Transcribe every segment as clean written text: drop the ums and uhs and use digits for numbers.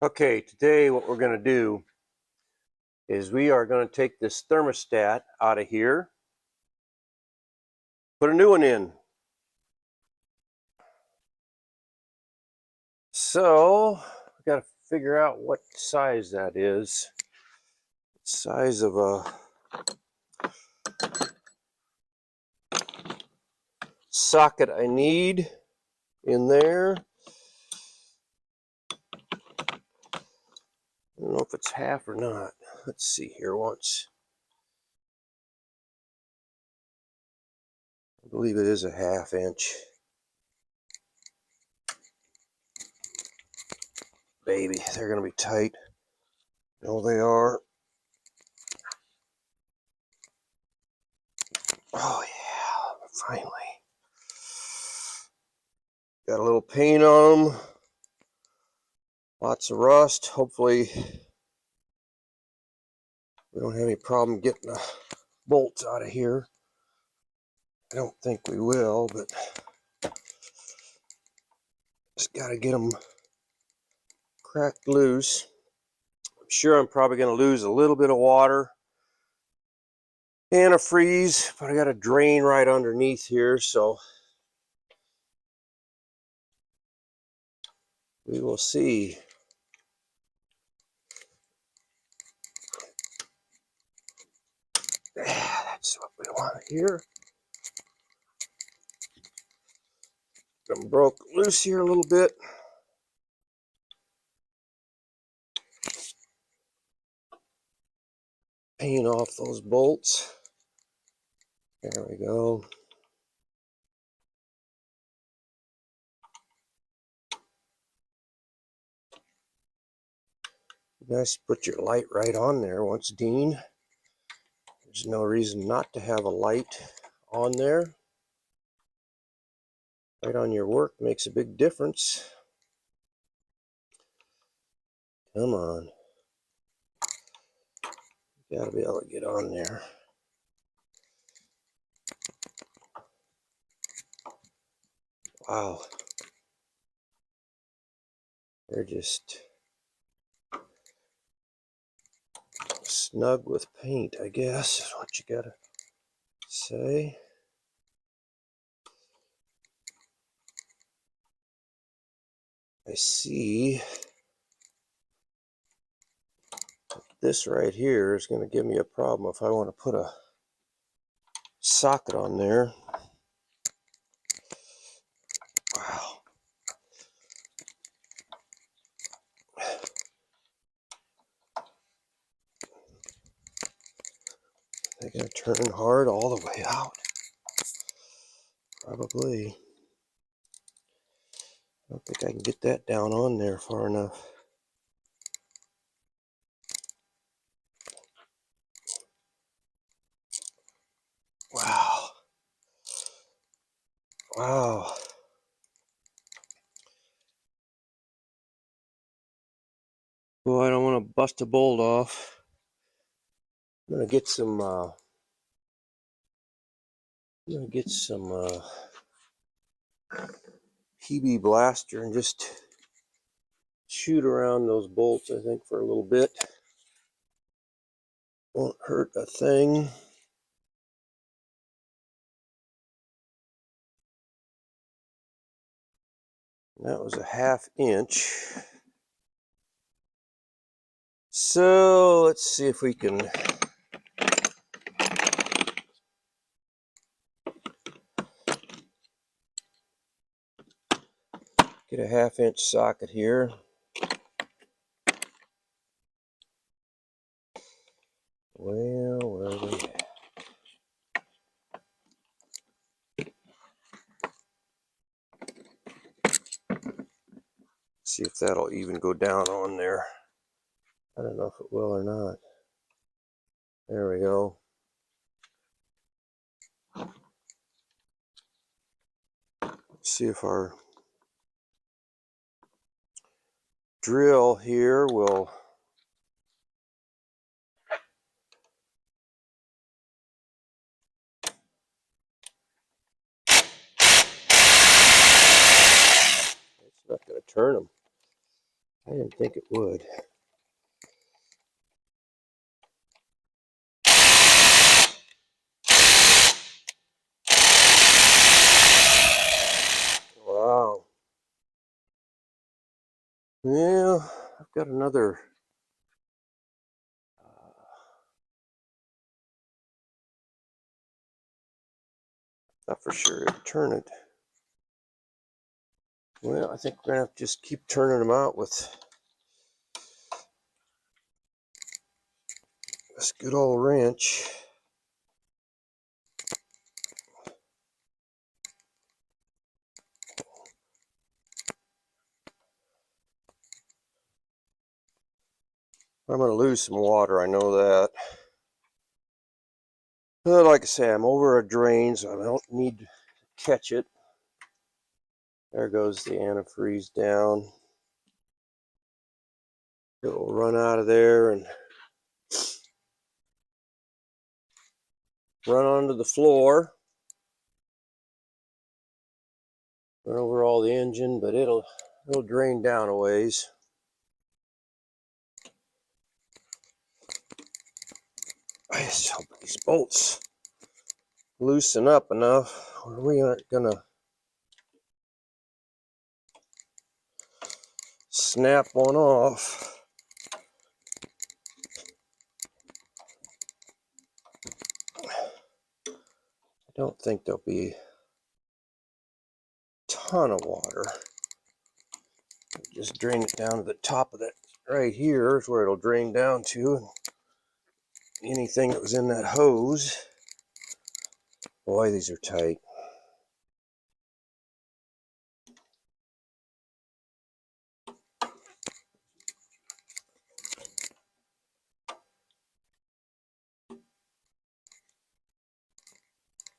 Okay, today what we're going to do is we are going to take this thermostat out of here, put a new one in. So, we got to figure out what size that is. Size of a socket I need in there. I don't know if it's half or not. Let's see here once. I believe it is a 1/2 inch. Baby, they're going to be tight. No, they are. Oh yeah, finally. Got a little paint on them. Lots of rust. Hopefully we don't have any problem getting the bolts out of here. I don't think we will, but just got to get them cracked loose. I'm sure I'm probably going to lose a little bit of water and a freeze, but I got a drain right underneath here, so we will see. That's what we want here. I'm broke loose here a little bit. Paint off those bolts. There we go. Nice, put your light right on there once, Dean. There's no reason not to have a light on there. Right on your work makes a big difference. Come on. You gotta be able to get on there. Wow. They're just snug with paint, I guess, is what you gotta say. I see this right here is going to give me a problem if I want to put a socket on there. Wow. They're going to turn hard all the way out. Probably. I don't think I can get that down on there far enough. Wow. Wow. Boy, I don't want to bust a bolt off. I'm going to get some PB blaster and just shoot around those bolts, I think, for a little bit. Won't hurt a thing. That was a 1/2 inch. So let's see if we can get a 1/2 inch socket here. Well, where are we at? See if that'll even go down on there. I don't know if it will or not. There we go. Let's see if our drill here will it's not going to turn them. I didn't think it would. Wow. Yeah, I've got another. Not for sure it'll turn it. Well, I think we're gonna have to just keep turning them out with this good old wrench. I'm gonna lose some water, I know that. But like I say, I'm over a drain, so I don't need to catch it. There goes the antifreeze down. It will run out of there and run onto the floor. Run over all the engine, but it'll drain down a ways. I just hope these bolts loosen up enough where we aren't gonna snap one off. I don't think there'll be a ton of water. Just drain it down to the top of that right here is where it'll drain down to, and anything that was in that hose. Boy, these are tight.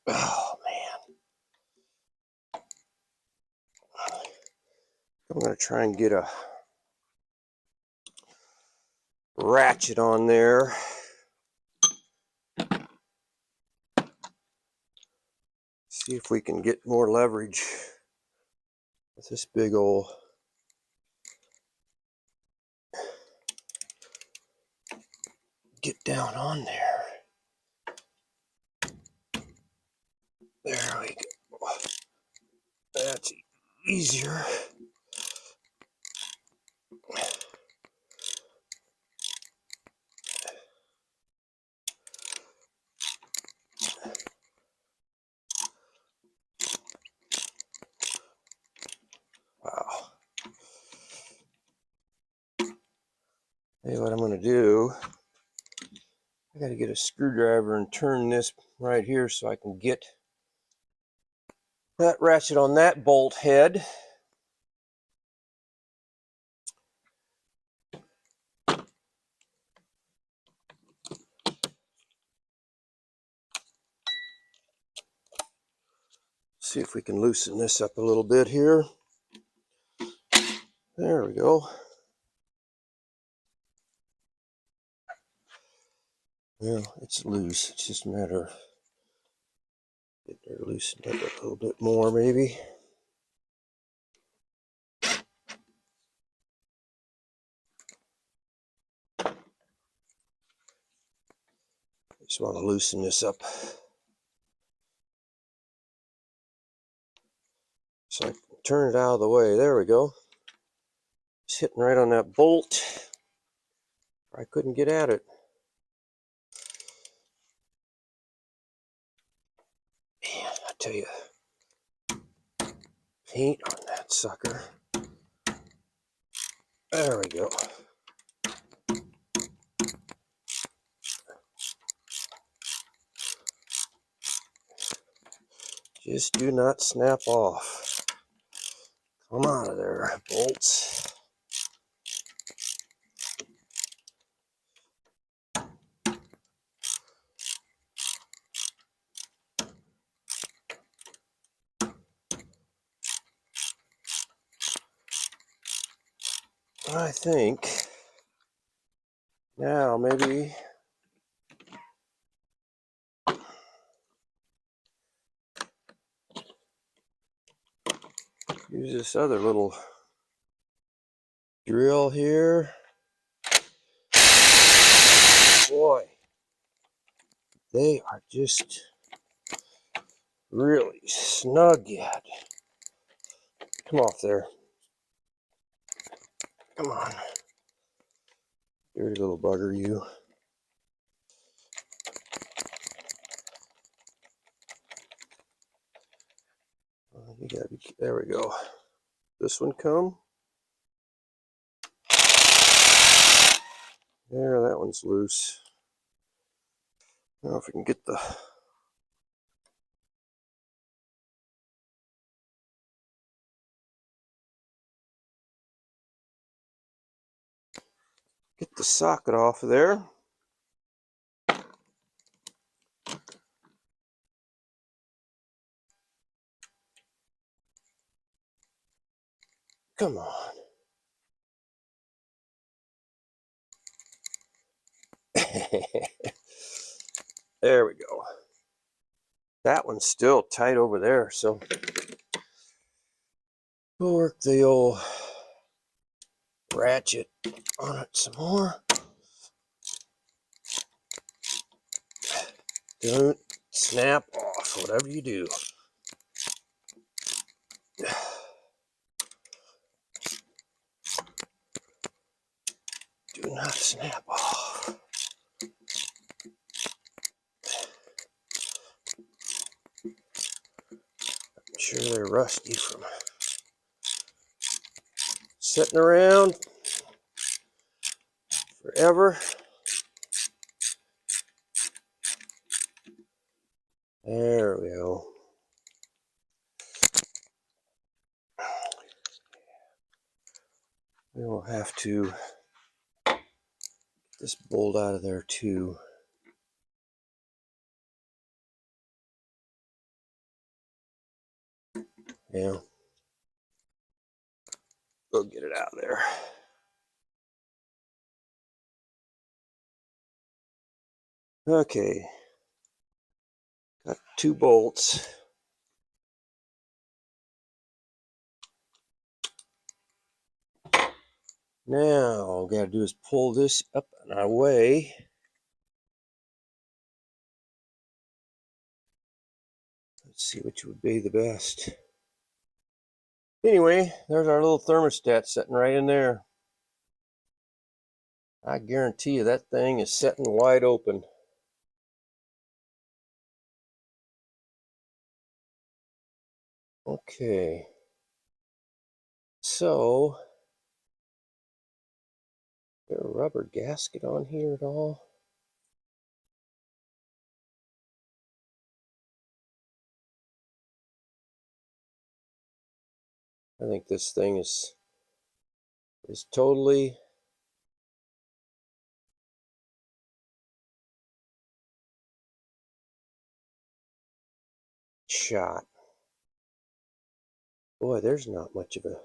Oh man. I'm gonna try and get a ratchet on there. See if we can get more leverage with this big old get down on there. There we go. That's easier. Wow. Hey, what I'm going to do, I got to get a screwdriver and turn this right here so I can get that ratchet on that bolt head. See if we can loosen this up a little bit here. There we go. Well, it's loose. It's just a matter of getting her loosened up a little bit more, maybe. Just want to loosen this up so I can turn it out of the way. There we go. It's hitting right on that bolt. I couldn't get at it. Man, I tell you, paint on that sucker. There we go. Just do not snap off. Come out of there, bolts. I think now maybe use this other little drill here. Boy, they are just really snug yet. Come off there. Come on. Dirty little bugger, you. You gotta be, there we go. This one come. There, that one's loose. I don't know if we can get the socket off of there. Come on. There we go. That one's still tight over there, so we'll work the old ratchet on it some more. Don't snap off, whatever you do. Do not snap off. I'm sure they're rusty from sitting around forever. There we go. We will have to get this bolt out of there too. Yeah. We'll get it out of there. Okay. Got 2 bolts. Now all we gotta do is pull this up and away. Let's see which would be the best. Anyway, there's our little thermostat sitting right in there. I guarantee you that thing is sitting wide open. Okay. So, is there a rubber gasket on here at all? I think this thing is totally shot. Boy, there's not much of a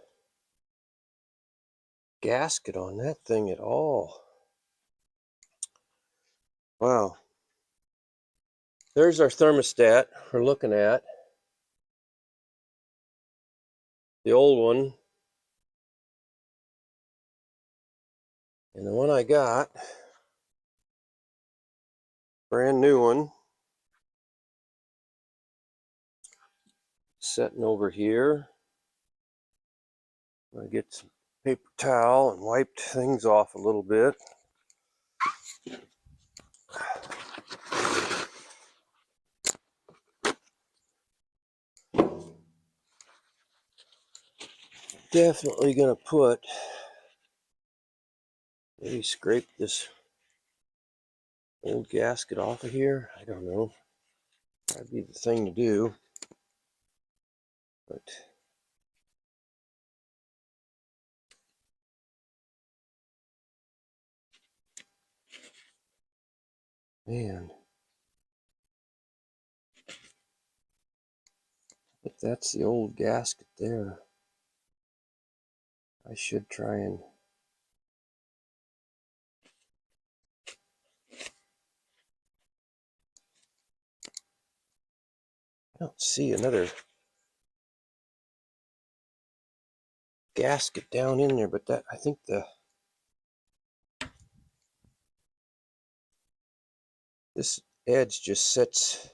gasket on that thing at all. Wow. There's our thermostat we're looking at. The old one. And the one I got, brand new one, sitting over here. I'm gonna get some paper towel and wiped things off a little bit. Definitely gonna put, maybe scrape this old gasket off of here. I don't know. That'd be the thing to do. But man, if that's the old gasket there, I should try and I don't see another gasket down in there, but that, I think this edge just sits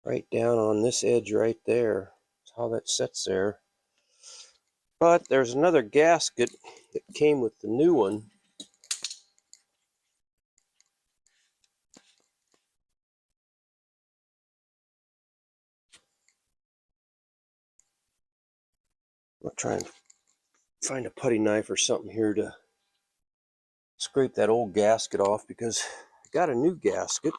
right down on this edge right there. That's how that sits there. But there's another gasket that came with the new one. I'll try and find a putty knife or something here to scrape that old gasket off, because I got a new gasket.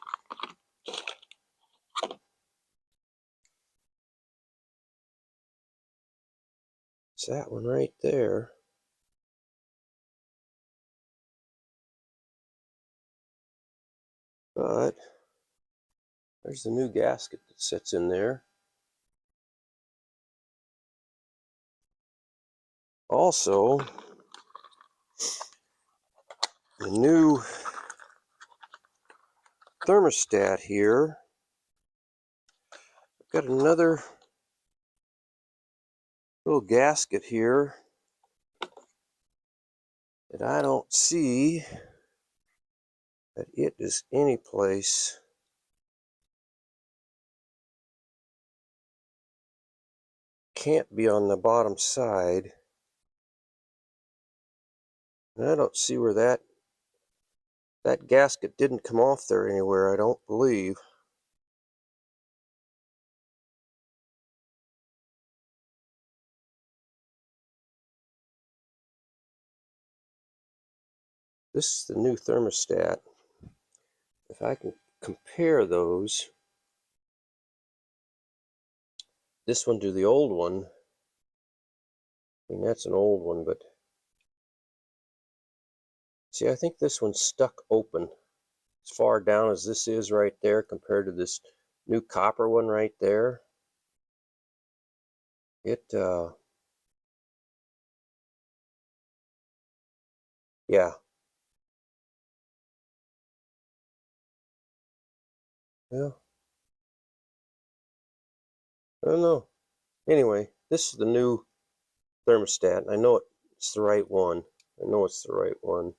It's that one right there. But there's the new gasket that sits in there. Also, the new thermostat here. I've got another little gasket here that I don't see that it is any place. Can't be on the bottom side. And I don't see where that gasket didn't come off there anywhere, I don't believe. This is the new thermostat. If I can compare those, this one to the old one, I mean, that's an old one, but see, I think this one's stuck open as far down as this is right there compared to this new copper one right there. Yeah. Yeah, I don't know. Anyway, this is the new thermostat, and I know it's the right one. I know it's the right one.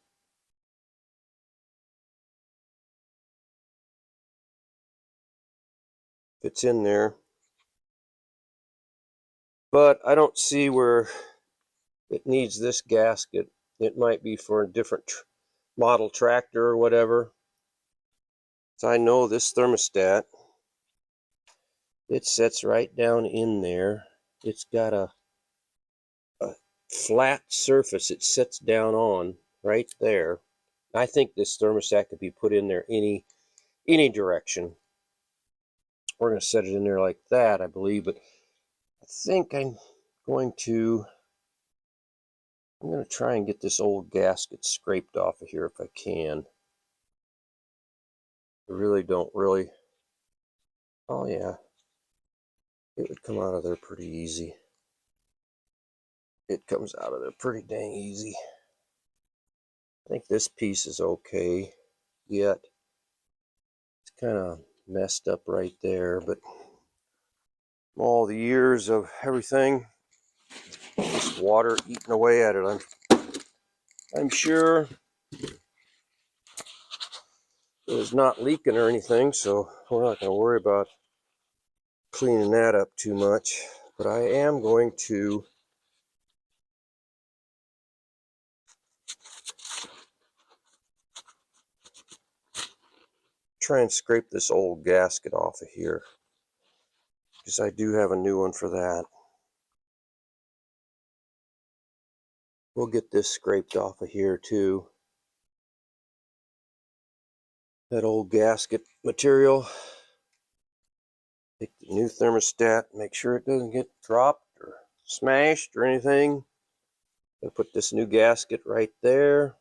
Fits in there. But I don't see where it needs this gasket. It might be for a different model tractor or whatever. So I know this thermostat, it sits right down in there. It's got a flat surface it sits down on right there. I think this thermostat could be put in there any direction. We're going to set it in there like that, I believe, but I think I'm going to try and get this old gasket scraped off of here if I can. I really don't really. Oh yeah, it would come out of there pretty easy. It comes out of there pretty dang easy. I think this piece is okay yet. It's kind of messed up right there, but all the years of everything, just water eating away at it, I'm sure it's not leaking or anything, so we're not going to worry about cleaning that up too much. But I am going to try and scrape this old gasket off of here, because I do have a new one for that. We'll get this scraped off of here too. That old gasket material. Take the new thermostat, make sure it doesn't get dropped or smashed or anything. I'll put this new gasket right there.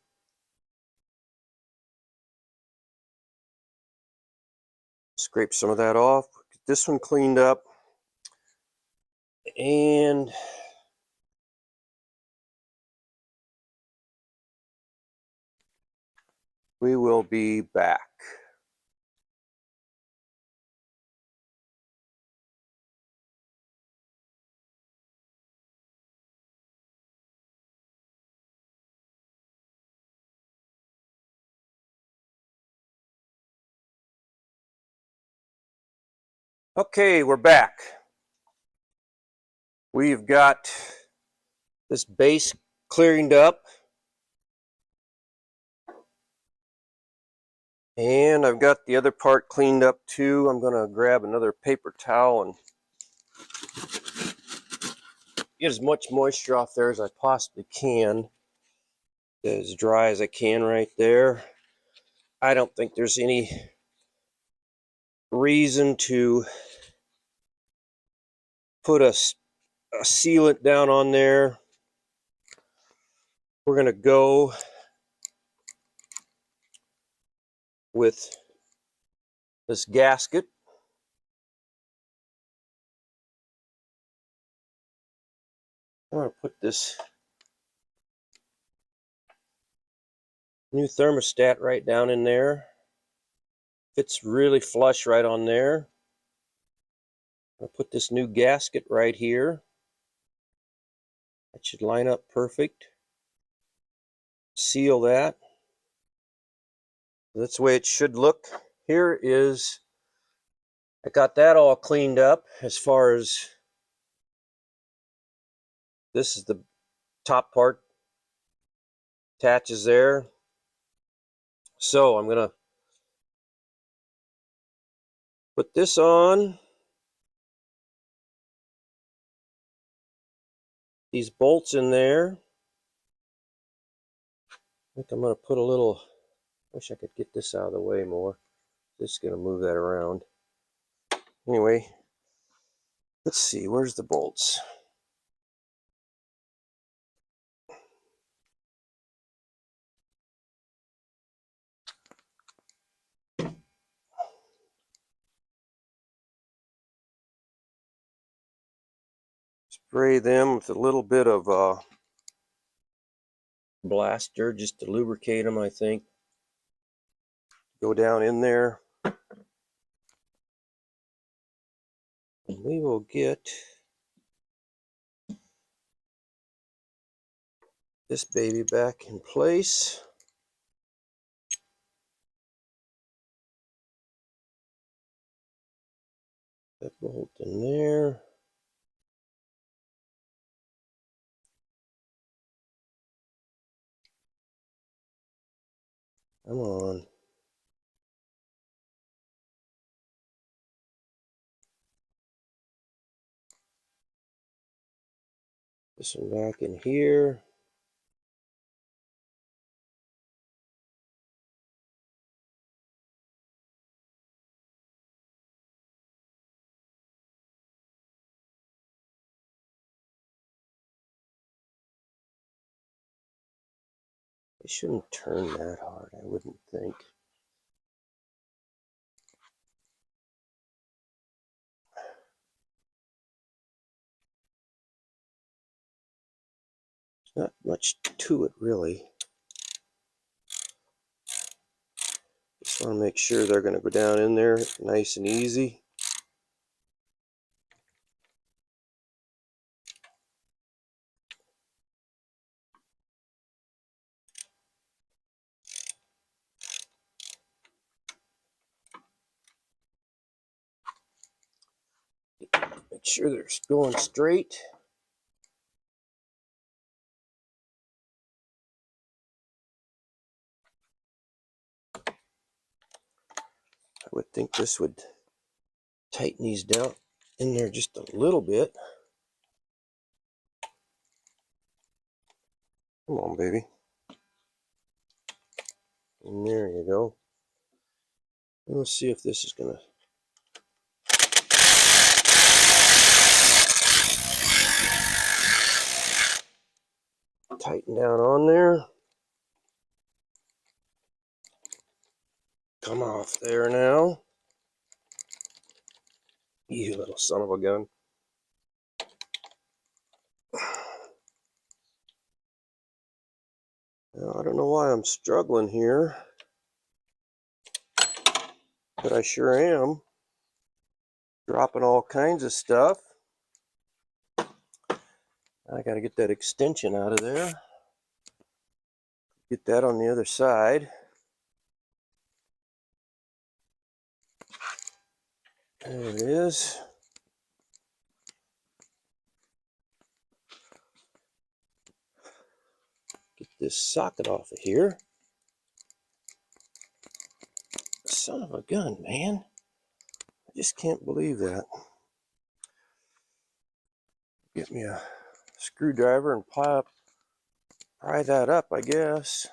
Scrape some of that off. Get this one cleaned up. And we will be back. Okay, we're back. We've got this base cleaned up, and I've got the other part cleaned up too. I'm going to grab another paper towel and get as much moisture off there as I possibly can. Get as dry as I can right there. I don't think there's any reason to put a sealant down on there. We're going to go with this gasket. I'm going to put this new thermostat right down in there. Fits really flush right on there. I'll put this new gasket right here. That should line up perfect. Seal that. That's the way it should look. Here is, I got that all cleaned up as far as this is the top part, attaches there. So I'm going to put this on. These bolts in there. I think I'm going to put a little, wish I could get this out of the way more. Just going to move that around. Anyway, let's see, where's the bolts? Spray them with a little bit of blaster just to lubricate them, I think. Go down in there. And we will get this baby back in place. That bolt in there. Come on. This one back in here. It shouldn't turn that hard, I wouldn't think. There's not much to it, really. Just want to make sure they're going to go down in there nice and easy. Make sure they're going straight. I would think this would tighten these down in there just a little bit. Come on, baby. And there you go. Let's see if this is going to tighten down on there. Come off there now. You little son of a gun. Now, I don't know why I'm struggling here, but I sure am. Dropping all kinds of stuff. I got to get that extension out of there. Get that on the other side. There it is. Get this socket off of here. Son of a gun, man. I just can't believe that. Get me a screwdriver and pry that up, I guess.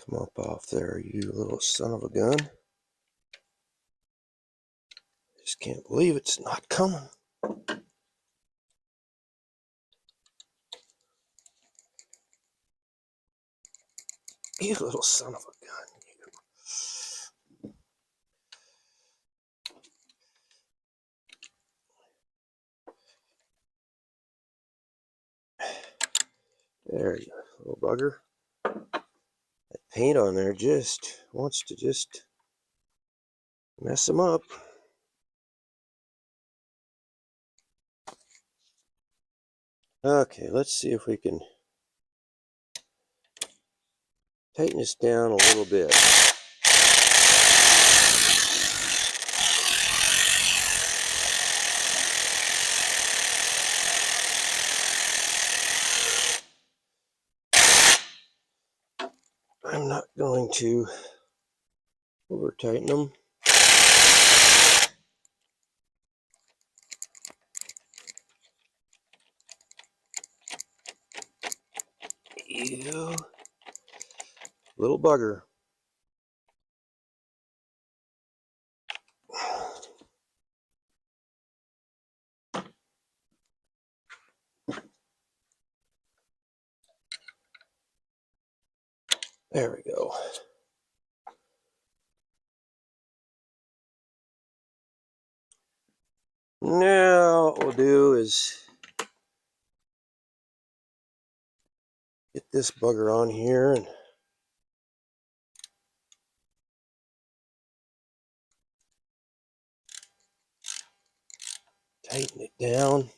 Come up off there, you little son of a gun. Just can't believe it's not coming. You little son of a gun. There you go, little bugger. That paint on there just wants to just mess them up. Okay, let's see if we can tighten this down a little bit. I'm not going to over tighten them. You little bugger. There we go. Now what we'll do is get this bugger on here and tighten it down.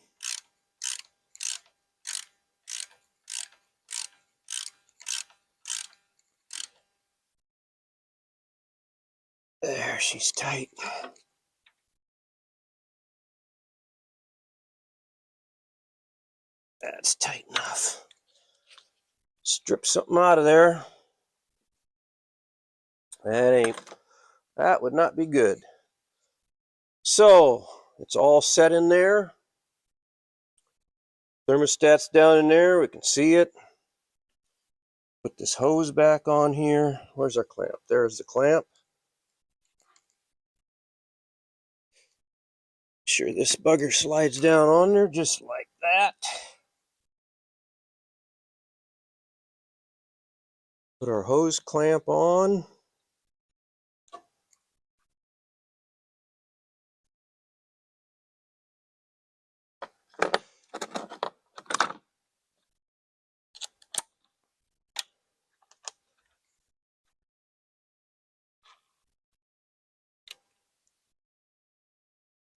There, she's tight. That's tight enough. Strip something out of there. That would not be good. So, it's all set in there. Thermostat's down in there, we can see it. Put this hose back on here. Where's our clamp? There's the clamp. Sure this bugger slides down on there just like that. Put our hose clamp on.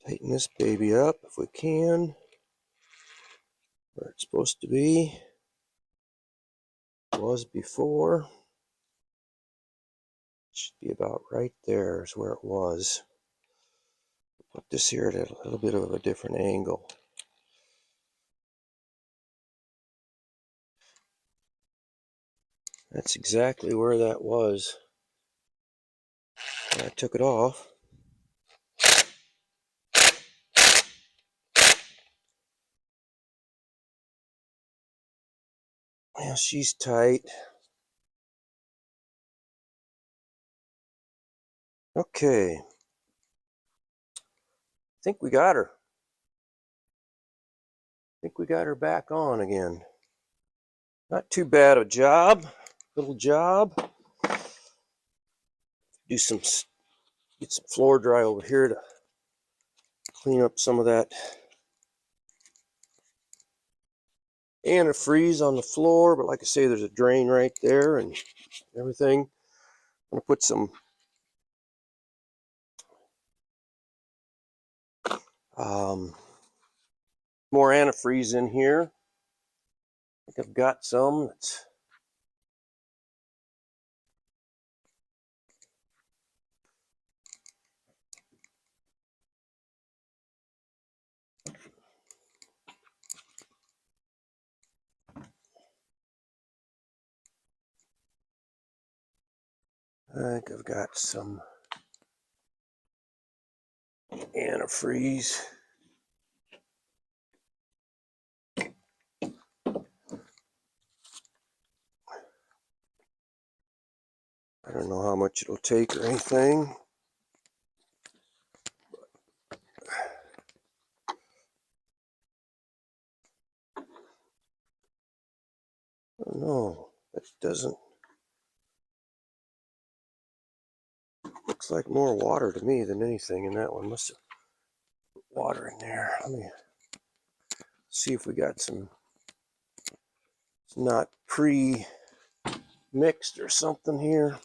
Tighten this baby up if we can. Where it's supposed to be. It was before. Should be about right there is where it was. Put this here at a little bit of a different angle. That's exactly where that was. I took it off. Now she's tight. Okay. I think we got her. I think we got her back on again. Not too bad a job. Little job. Get some floor dry over here to clean up some of that antifreeze on the floor, but like I say, there's a drain right there and everything. I'm going to put some more antifreeze in here. I think I've got some that's some antifreeze. I don't know how much it'll take or anything. I don't know. It doesn't. Looks like more water to me than anything in that one. Must have put water in there. Let me see if we got some. It's not pre-mixed or something here.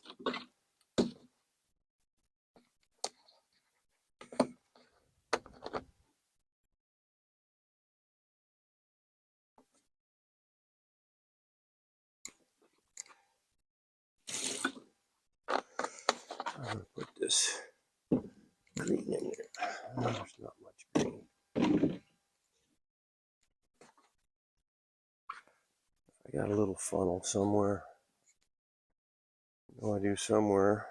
I'm going to put this green in there. There's not much green. I got a little funnel somewhere. No idea somewhere.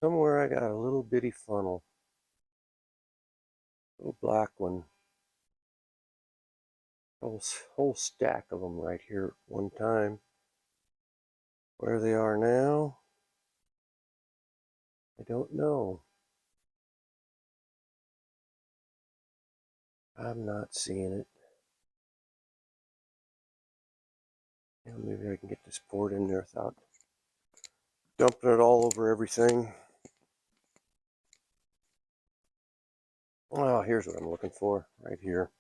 Somewhere I got a little bitty funnel. Little black one. Whole stack of them right here at one time. Where they are now, I don't know. I'm not seeing it. Yeah, maybe I can get this poured in there without dumping it all over everything. Well, here's what I'm looking for right here.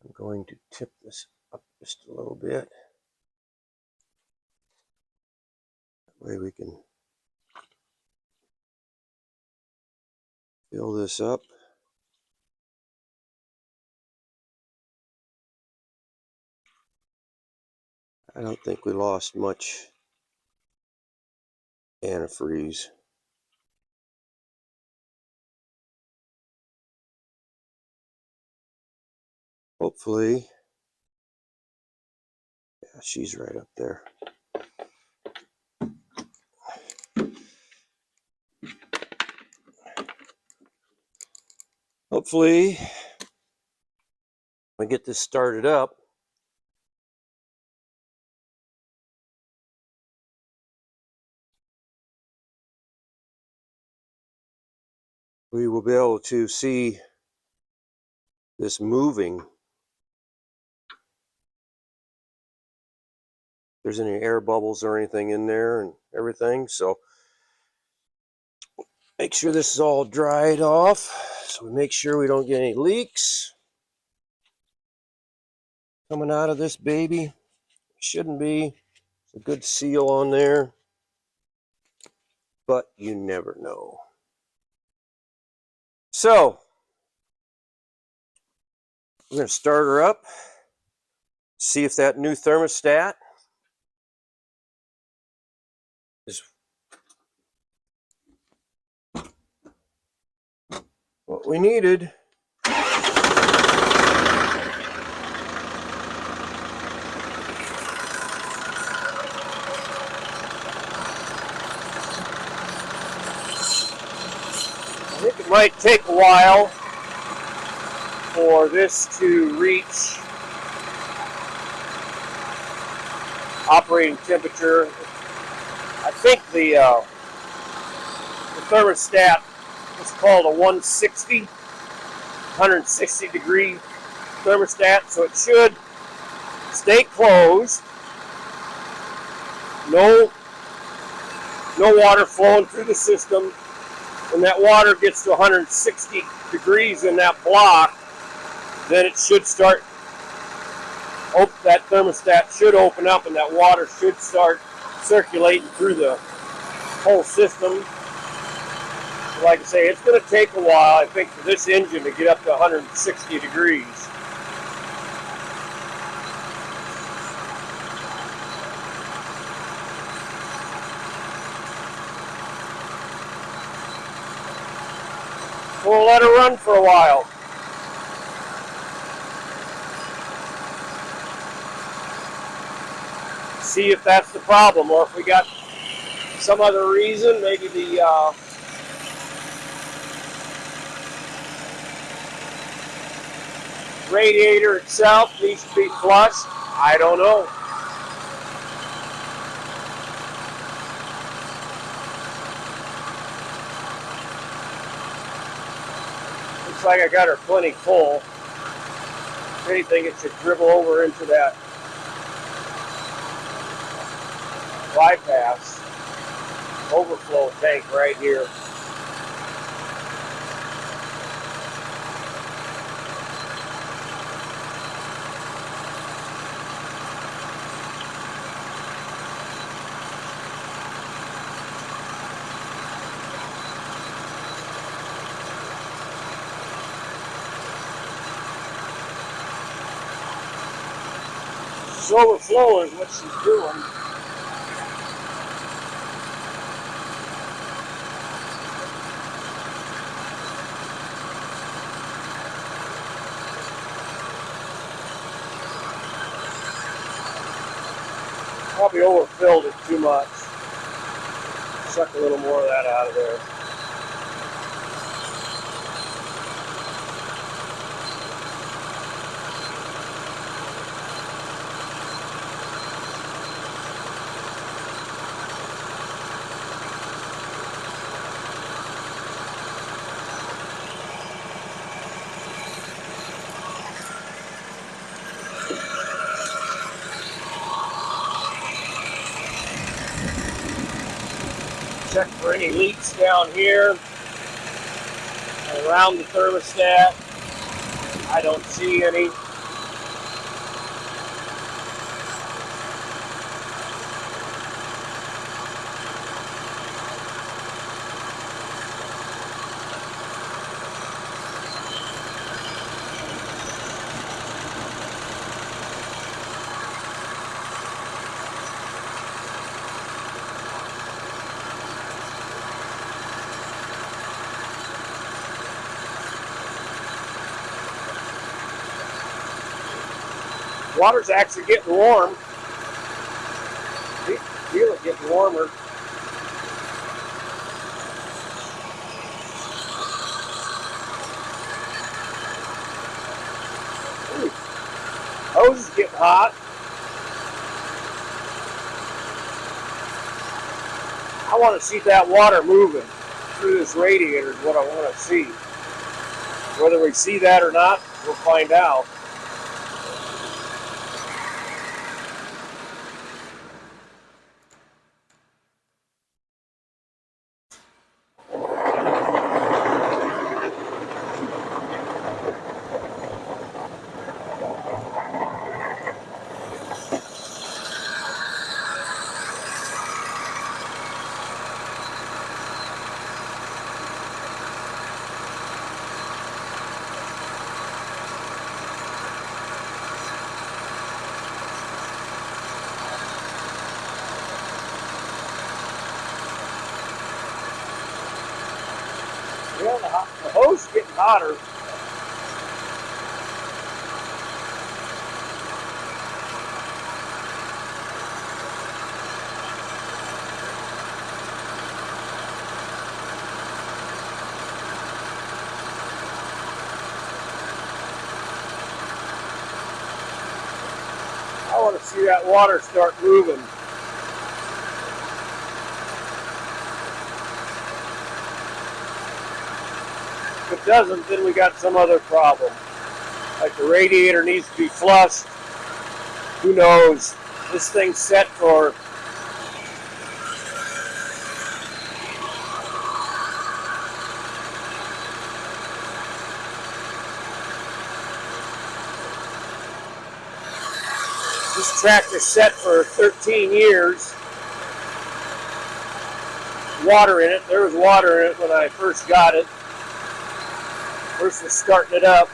I'm going to tip this up just a little bit. That way we can fill this up. I don't think we lost much antifreeze. Hopefully, yeah, she's right up there. Hopefully, when we get this started up, we will be able to see this moving. If there's any air bubbles or anything in there and everything. So make sure this is all dried off. So we make sure we don't get any leaks coming out of this baby. Shouldn't be. It's a good seal on there, but you never know. So we're going to start her up, see if that new thermostat is what we needed. I think it might take a while for this to reach operating temperature. I think the thermostat is called a 160 degree thermostat, so it should stay closed. No water flowing through the system. When that water gets to 160 degrees in that block, then it should start, that thermostat should open up and that water should start circulating through the whole system. Like I say, it's going to take a while, I think, for this engine to get up to 160 degrees. We'll let her run for a while. See if that's the problem, or if we got some other reason, maybe the radiator itself needs to be flushed. I don't know. Looks like I got her plenty full. If anything, it should dribble over into that bypass overflow tank right here. She's overflowing is what she's doing. Probably overfilled it too much. Suck a little more of that out of there. Check for any leaks down here and around the thermostat. I don't see any. Water's actually getting warm. Feel it getting warmer. Ooh, hose is getting hot. I want to see that water moving through this radiator is what I want to see. Whether we see that or not, we'll find out. Yeah, the hose is getting hotter. I want to see that water start moving. If it doesn't, then we got some other problem. Like the radiator needs to be flushed. Who knows? This thing's set for this tractor's set for 13 years. Water in it. There was water in it when I first got it. First was starting it up.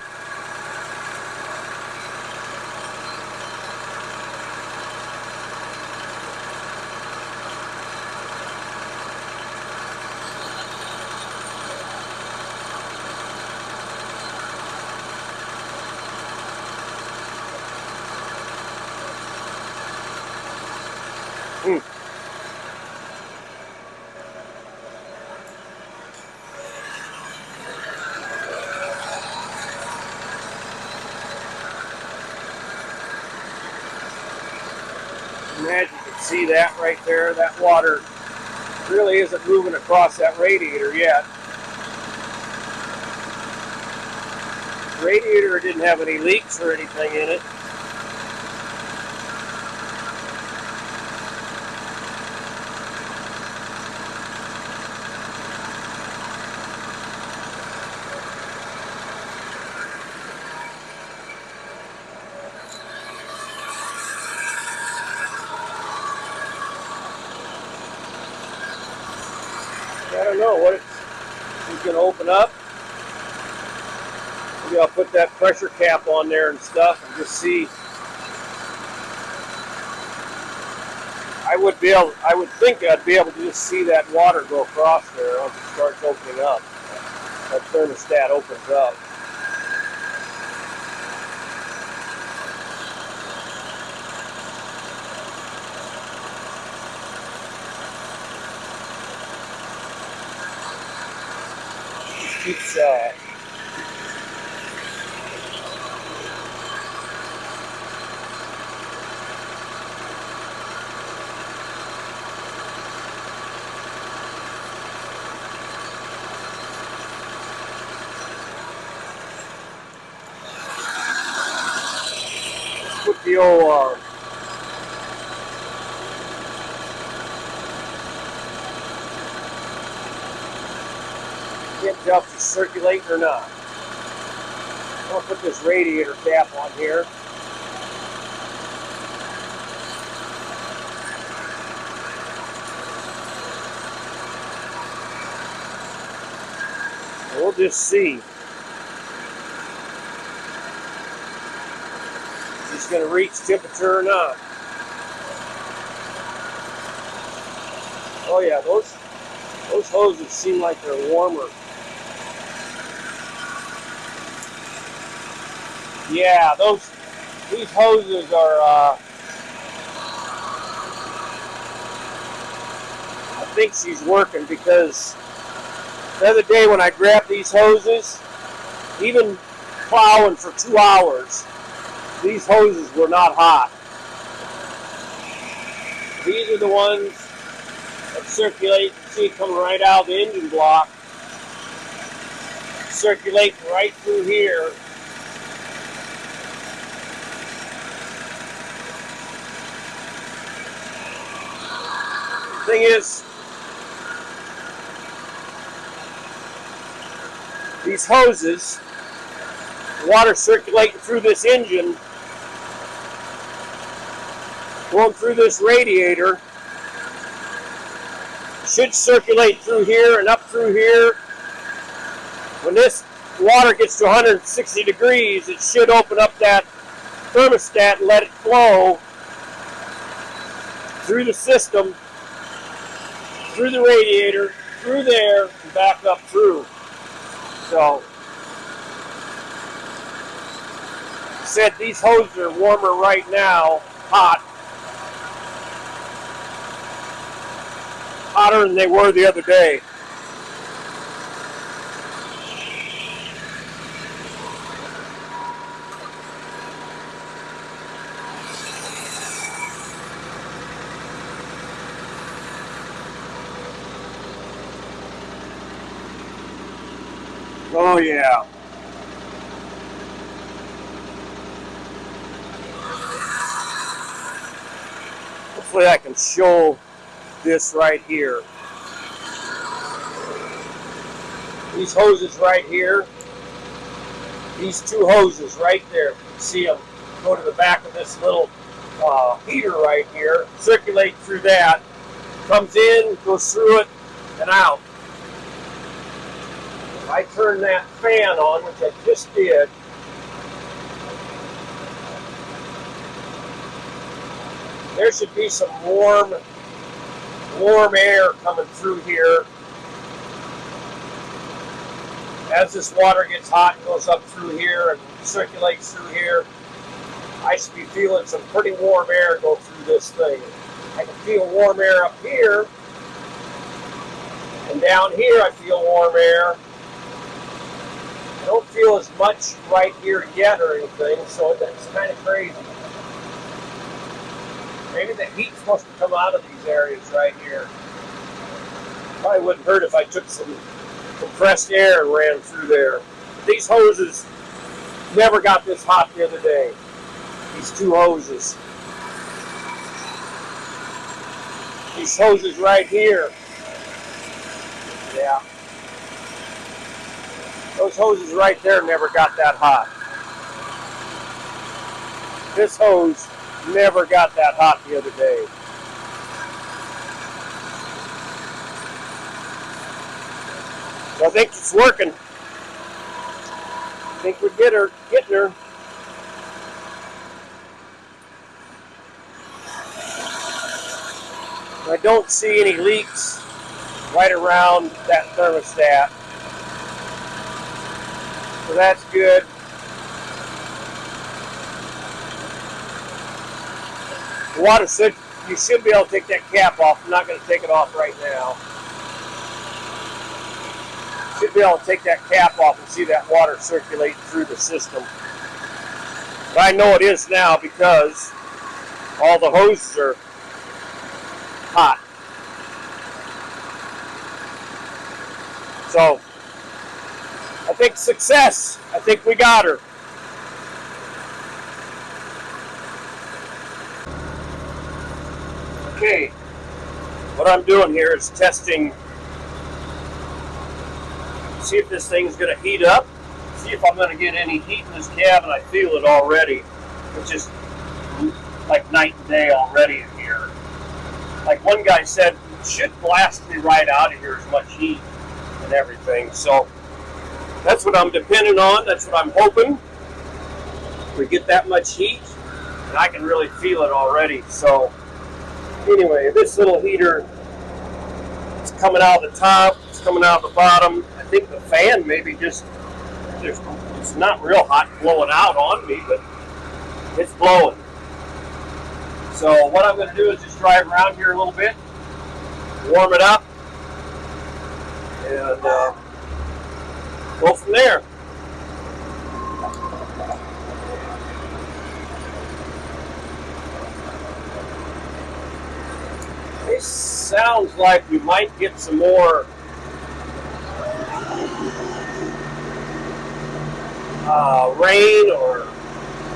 Imagine you can see that right there. That water really isn't moving across that radiator yet. The radiator didn't have any leaks or anything in it. I don't know what it's going to open up. Maybe I'll put that pressure cap on there and stuff and just see. I would think I'd be able to just see that water go across there once it starts opening up. That thermostat opens up. Keeps put the old can't tell if it's circulating or not. I'm going to put this radiator cap on here. And we'll just see. If it's going to reach temperature or not. Oh yeah, those hoses seem like they're warmer. Yeah, these hoses are, I think she's working because the other day when I grabbed these hoses, even plowing for 2 hours, these hoses were not hot. These are the ones that circulate, you see it coming right out of the engine block, circulating right through here. Thing is, these hoses, water circulating through this engine, going through this radiator, should circulate through here and up through here. When this water gets to 160 degrees, it should open up that thermostat and let it flow through the system, through the radiator, through there, and back up through. So, said these hoses are warmer right now, hot. Hotter than they were the other day. Oh yeah. Hopefully I can show this right here. These hoses right here, these two hoses right there, you can see them go to the back of this little heater right here, circulate through that, comes in, goes through it, and out. If I turn that fan on, which I just did, there should be some warm air coming through here. As this water gets hot, it goes up through here and circulates through here. I should be feeling some pretty warm air go through this thing. I can feel warm air up here, and down here I feel warm air. I don't feel as much right here yet or anything, so that's kind of crazy. Maybe the heat's supposed to come out of these areas right here. Probably wouldn't hurt if I took some compressed air and ran through there. These hoses never got this hot the other day. These two hoses. These hoses right here. Yeah. Those hoses right there never got that hot. This hose never got that hot the other day. So I think it's working. I think we're getting her. I don't see any leaks right around that thermostat. So that's good. The water should, you should be able to take that cap off. I'm not going to take it off right now. Should be able to take that cap off and see that water circulate through the system. But I know it is now because all the hoses are hot. So I think success. I think we got her. Okay, what I'm doing here is testing, see if this thing's going to heat up, see if I'm going to get any heat in this cabin. I feel it already. It's just like night and day already in here. Like one guy said, it should blast me right out of here as much heat and everything. So that's what I'm depending on. That's what I'm hoping. We get that much heat, and I can really feel it already. So anyway, this little heater, it's coming out of the top, it's coming out of the bottom. I think the fan maybe just, it's not real hot blowing out on me, but it's blowing. So what I'm going to do is just drive around here a little bit, warm it up, and go from there. It sounds like we might get some more rain or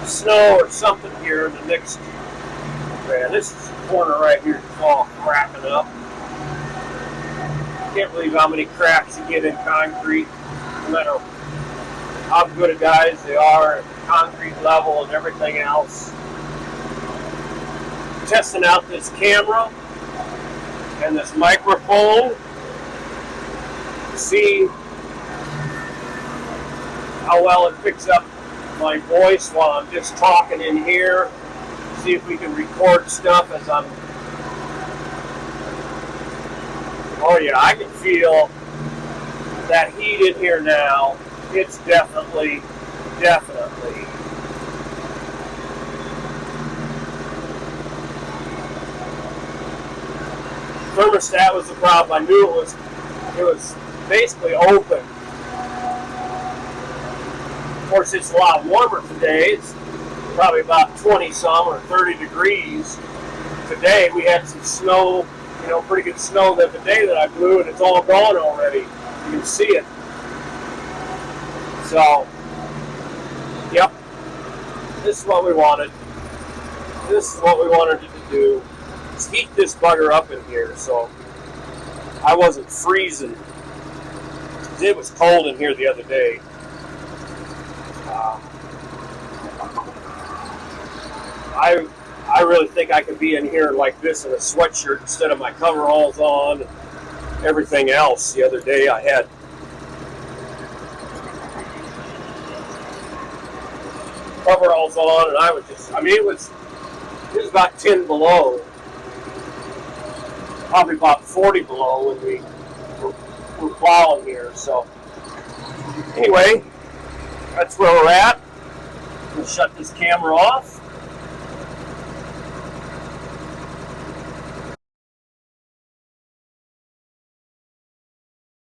snow or something here in the next. Man, this corner right here is all cracking up. Can't believe how many cracks you get in concrete, no matter how good of guys they are at the concrete level and everything else. Testing out this camera and this microphone to see how well it picks up my voice while I'm just talking in here. See if we can record stuff as I'm. Oh yeah, I can feel that heat in here now. It's definitely. Thermostat was the problem. I knew it was basically open. Of course, it's a lot warmer today. It's probably about 20 some or 30 degrees. Today we had some snow, pretty good snow the other day that I blew, and it's all gone already. You can see it. So, yep, this is what we wanted. This is what we wanted it to do, is heat this bugger up in here so I wasn't freezing. It was cold in here the other day. I really think I could be in here like this in a sweatshirt instead of my coveralls on and everything else. The other day I had coveralls on and I was just, I mean, it was about 10 below, probably about 40 below when we were plowing here. So anyway, that's where we're at. We'll shut this camera off.